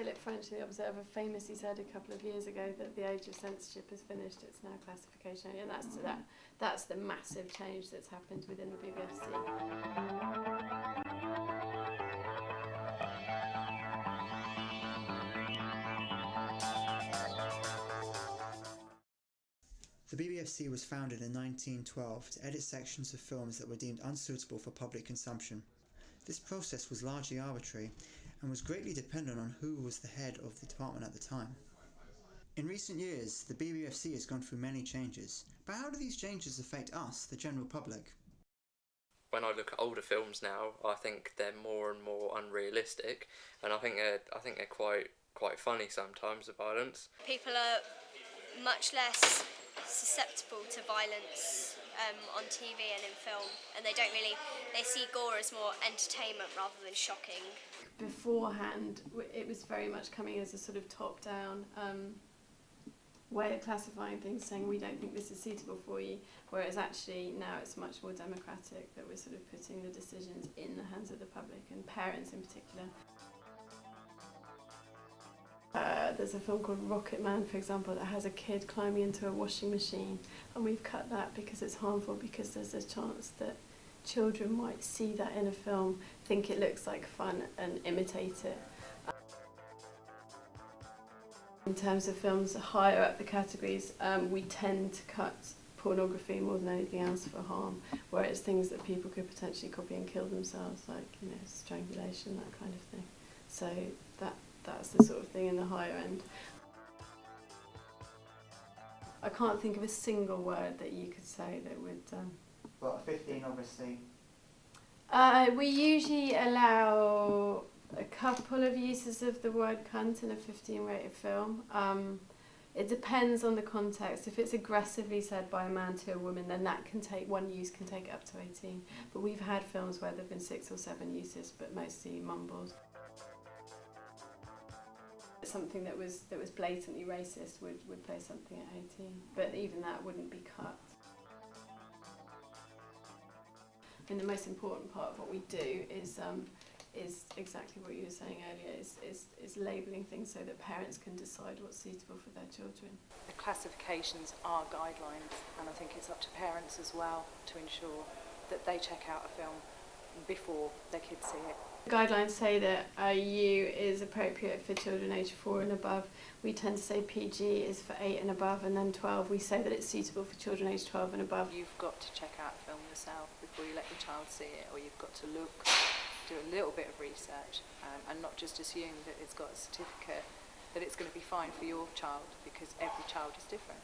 Philip French in The Observer famously said a couple of years ago that the age of censorship has finished, it's now classification, and that's the massive change that's happened within the BBFC. The BBFC was founded in 1912 to edit sections of films that were deemed unsuitable for public consumption. This process was largely arbitrary and was greatly dependent on who was the head of the department at the time. In recent years, the BBFC has gone through many changes, but how do these changes affect us, the general public? When I look at older films now, I think they're more and more unrealistic, and I think they're quite funny sometimes, the violence. People are much less susceptible to violence on TV and in film, and they see gore as more entertainment rather than shocking. Beforehand, it was very much coming as a sort of top-down way of classifying things, saying we don't think this is suitable for you, whereas actually now it's much more democratic, that we're sort of putting the decisions in the hands of the public, and parents in particular. There's a film called Rocket Man, for example, that has a kid climbing into a washing machine, and we've cut that because it's harmful, because there's a chance that children might see that in a film, think it looks like fun and imitate it. In terms of films higher up the categories, we tend to cut pornography more than anything else for harm, whereas things that people could potentially copy and kill themselves, like strangulation, that kind of thing. So that's the sort of thing in the higher end. I can't think of a single word that you could say that would... Well, 15 obviously. We usually allow a couple of uses of the word cunt in a 15-rated film. It depends on the context. If it's aggressively said by a man to a woman, then one use can take it up to 18. But we've had films where there have been 6 or 7 uses, but mostly mumbles. Something that was blatantly racist would play something at 18, but even that wouldn't be cut. And the most important part of what we do is exactly what you were saying earlier, is labelling things so that parents can decide what's suitable for their children. The classifications are guidelines, and I think it's up to parents as well to ensure that they check out a film before their kids see it. Guidelines say that IU is appropriate for children aged 4 and above. We tend to say PG is for 8 and above, and then 12 we say that it's suitable for children aged 12 and above. You've got to check out a film yourself before you let your child see it, or you've got to do a little bit of research and not just assume that it's got a certificate, that it's going to be fine for your child, because every child is different.